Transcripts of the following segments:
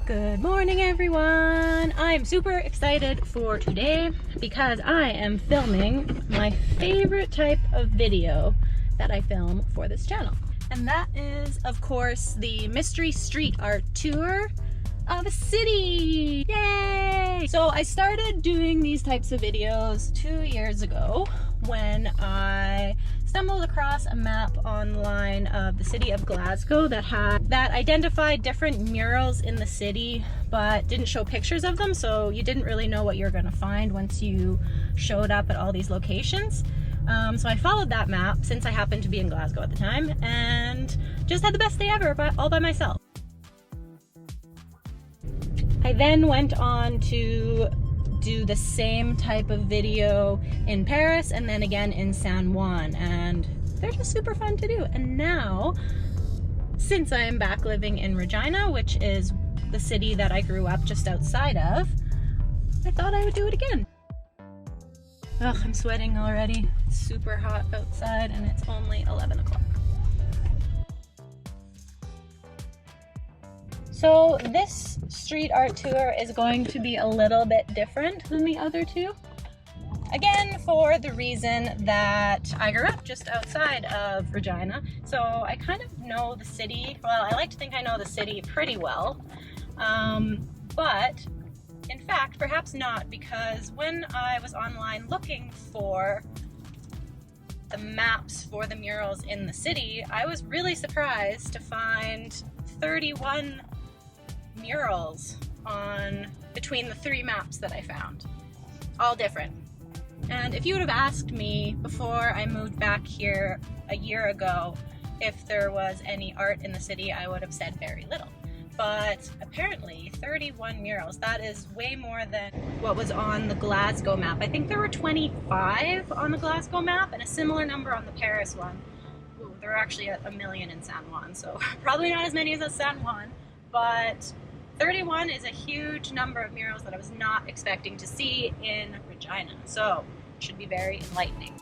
Good morning, everyone. I'm super excited for today because I am filming my favorite type of video that I film for this channel. And that is, of course, the mystery street art tour of a city. Yay! So I started doing these types of videos 2 years ago when I stumbled across a map online of the city of Glasgow that identified different murals in the city but didn't show pictures of them, so you didn't really know what you're going to find once you showed up at all these locations. So I followed that map since I happened to be in Glasgow at the time and just had the best day ever all by myself. I then went on to do the same type of video in Paris and then again in San Juan, and they're just super fun to do. And now, since I am back living in Regina, which is the city that I grew up just outside of, I thought I would do it again. Ugh, I'm sweating already. It's super hot outside and it's only 11 o'clock. So this street art tour is going to be a little bit different than the other two. Again, for the reason that I grew up just outside of Regina, so I kind of know the city. Well, I like to think I know the city pretty well, but in fact, perhaps not, because when I was online looking for the maps for the murals in the city, I was really surprised to find 31 murals between the 3 maps that I found, all different. And if you would have asked me before I moved back here a year ago if there was any art in the city, I would have said very little. But apparently 31 murals, that is way more than what was on the Glasgow map. I think there were 25 on the Glasgow map and a similar number on the Paris one. Ooh, there were actually a million in San Juan, so probably not as many as San Juan, but 31 is a huge number of murals that I was not expecting to see in Regina, so it should be very enlightening.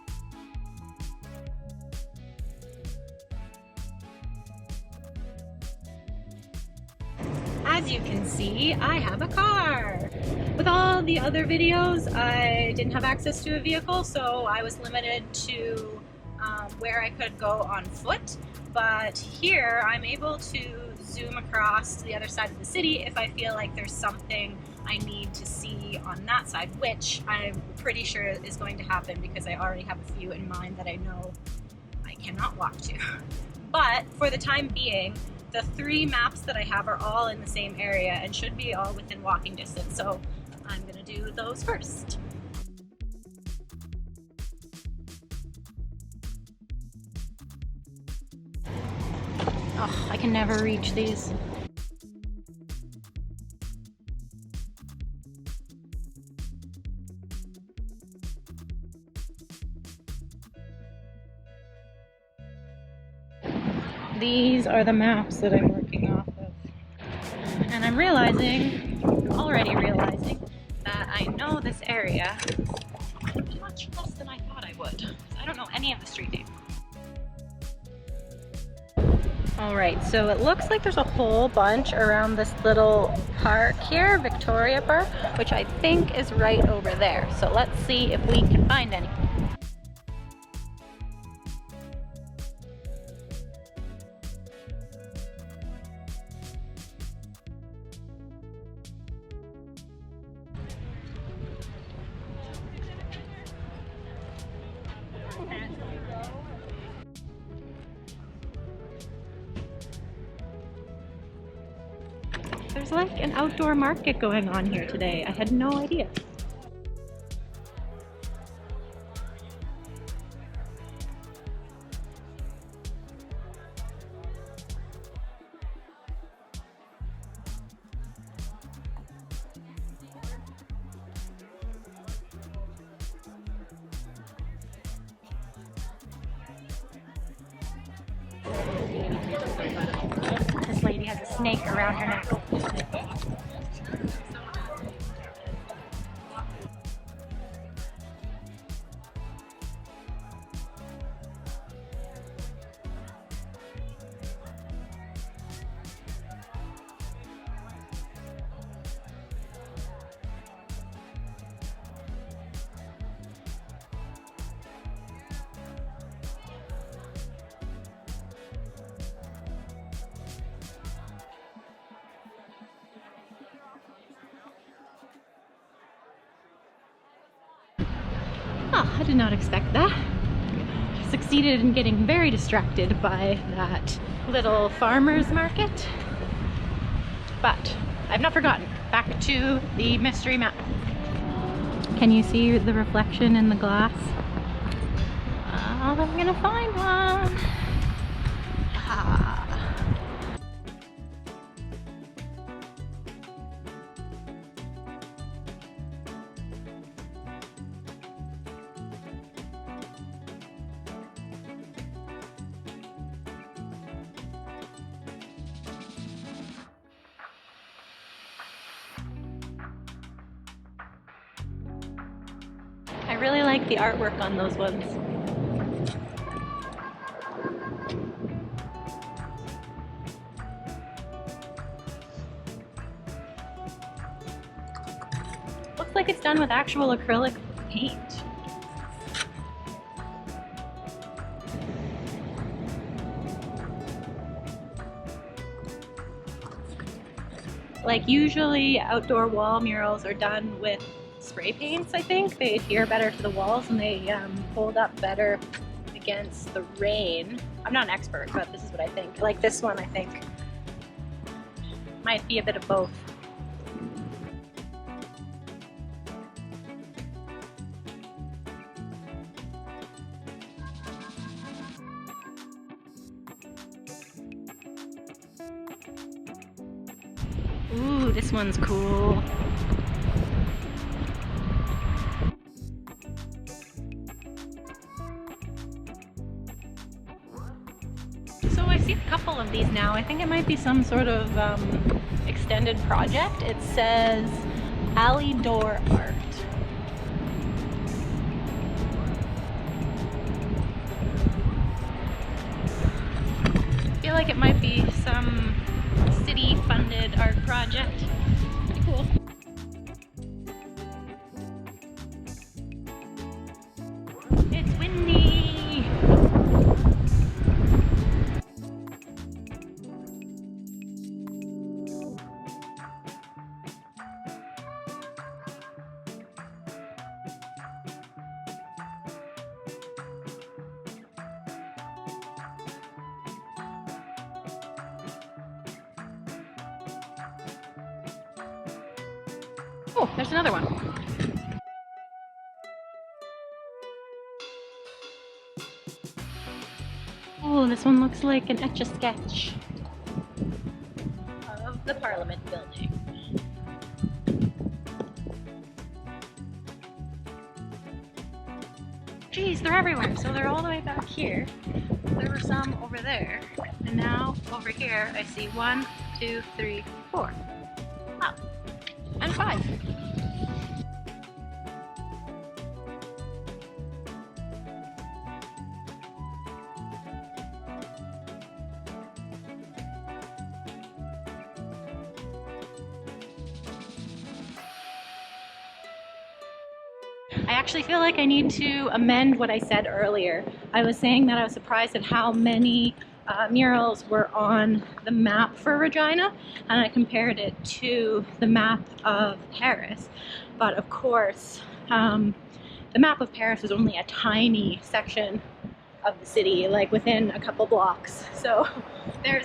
As you can see, I have a car. With all the other videos, I didn't have access to a vehicle, so I was limited to where I could go on foot. But here, I'm able to zoom across to the other side of the city if I feel like there's something I need to see on that side, which I'm pretty sure is going to happen because I already have a few in mind that I know I cannot walk to. But for the time being, the 3 maps that I have are all in the same area and should be all within walking distance, so I'm gonna do those first. Oh, I can never reach these. These are the maps that I'm working off of. And I'm already realizing, that I know this area much less than I thought I would. I don't know any of the street names. Alright, so it looks like there's a whole bunch around this little park here, Victoria Park, which I think is right over there. So let's see if we can find any. There's like an outdoor market going on here today. I had no idea. This lady has a snake around her neck. I did not expect that. Succeeded in getting very distracted by that little farmer's market. But I've not forgotten. Back to the mystery map. Can you see the reflection in the glass? I'm gonna find one. Ah. I really like the artwork on those ones. Looks like it's done with actual acrylic paint. Like usually outdoor wall murals are done with spray paints, I think. They adhere better to the walls and they hold up better against the rain. I'm not an expert, but this is what I think. Like this one, I think, might be a bit of both. Ooh, this one's cool. So I see a couple of these now. I think it might be some sort of extended project. It says Alley Door Art. I feel like it might be some city-funded art project. Pretty cool. It's windy! Oh, there's another one. Oh, this one looks like an etch-a-sketch of the Parliament building. Geez, they're everywhere. So they're all the way back here. There were some over there. And now over here I see 1, 2, 3, 4. Wow. And 5. I actually feel like I need to amend what I said earlier. I was saying that I was surprised at how many murals were on the map for Regina, and I compared it to the map of Paris. But of course, the map of Paris is only a tiny section of the city, like within a couple blocks. So there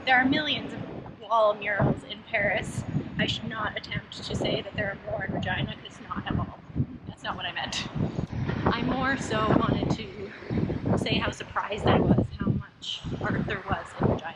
are millions of wall murals in Paris. I should not attempt to say that there are more in Regina, because not at all. That's not what I meant. I more so wanted to say how surprised I was how much art there was in Regina.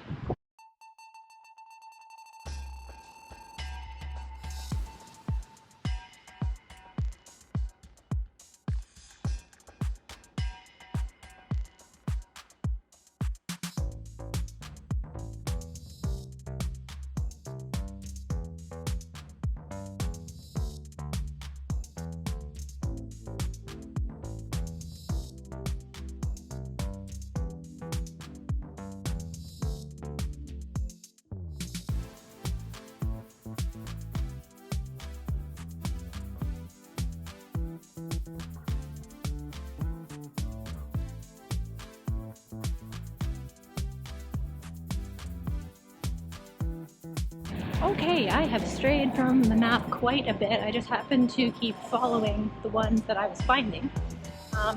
Okay, I have strayed from the map quite a bit. I just happened to keep following the ones that I was finding.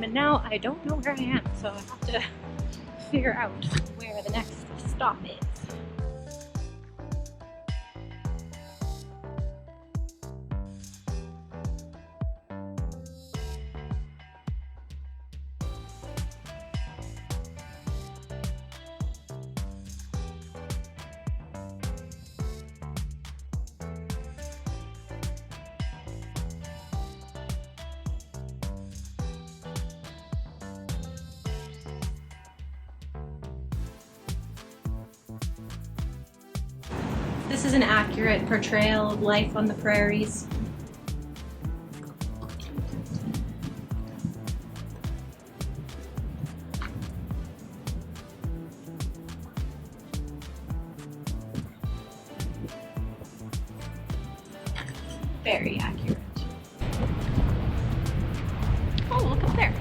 And now I don't know where I am, so I have to figure out where the next stop is. This is an accurate portrayal of life on the prairies. Very accurate. Oh, look up there.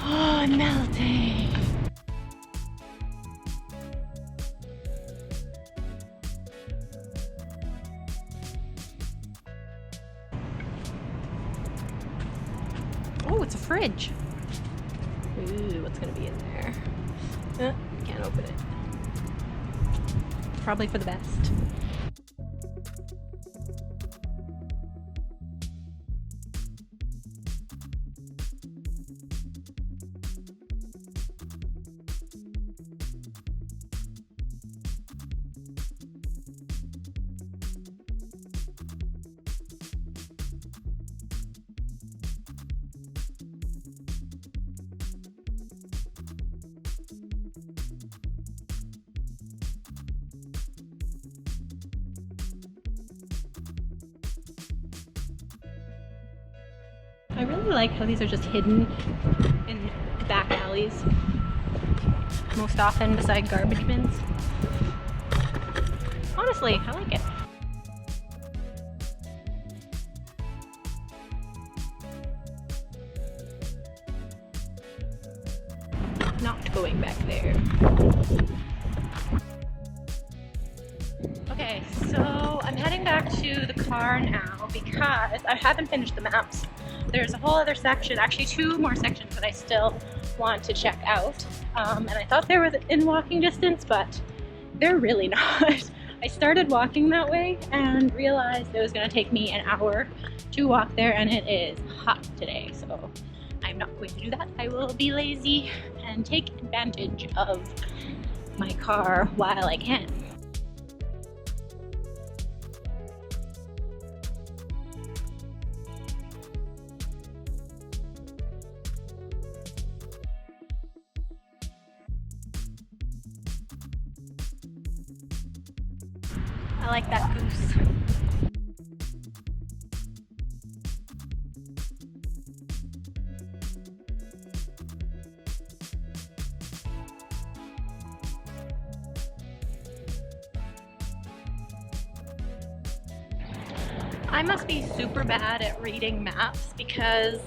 Oh, I'm melting. Oh, it's a fridge. Ooh, what's gonna be in there? Can't open it. Probably for the best. I really like how these are just hidden in back alleys, most often beside garbage bins. Honestly, I like it. Not going back there. Okay, so I'm heading back to the car now because I haven't finished the maps. There's a whole other section, actually 2 more sections that I still want to check out. And I thought they were in walking distance, but they're really not. I started walking that way and realized it was gonna take me an hour to walk there, and it is hot today, so I'm not going to do that. I will be lazy and take advantage of my car while I can. I like that goose. I must be super bad at reading maps because,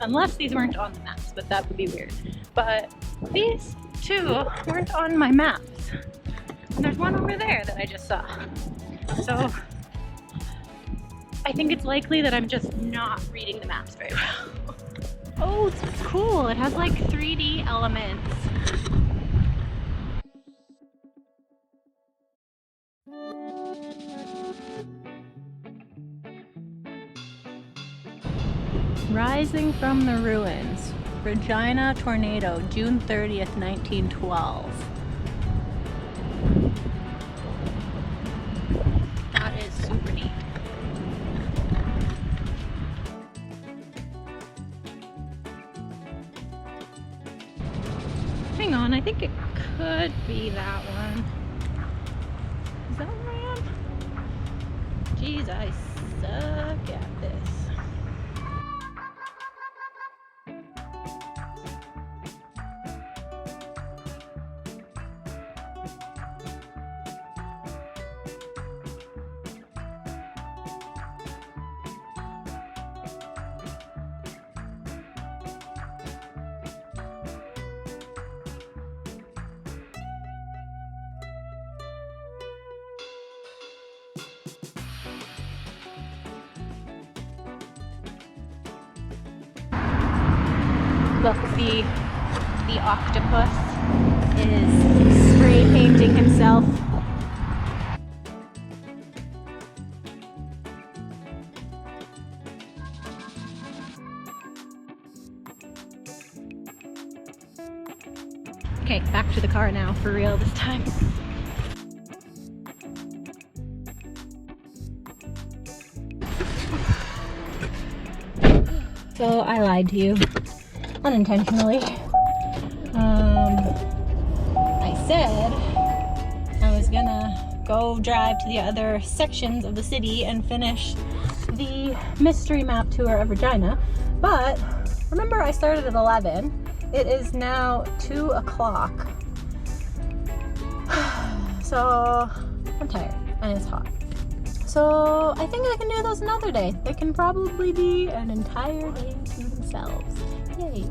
unless these weren't on the maps, but that would be weird. But these 2 weren't on my maps. And there's one over there that I just saw. So I think it's likely that I'm just not reading the maps very well. Oh, it's cool. It has like 3D elements. Rising from the Ruins. Regina tornado, June 30th, 1912. That is super neat. Hang on, I think it could be that one. Is that where I am? Jeez, I suck at this. Look, the octopus is spray painting himself. Okay, back to the car now, for real this time. So I lied to you, unintentionally. I said I was gonna go drive to the other sections of the city and finish the mystery map tour of Regina, but remember I started at 11. It is now 2 o'clock. So I'm tired and it's hot. So I think I can do those another day. They can probably be an entire day to themselves. Yay.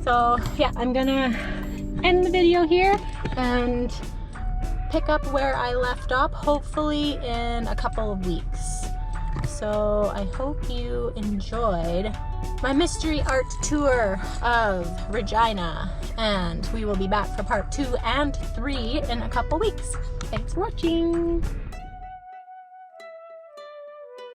So yeah, I'm gonna end the video here and pick up where I left off, hopefully in a couple of weeks. So I hope you enjoyed my mystery art tour of Regina, and we will be back for part 2 and 3 in a couple weeks. Thanks for watching.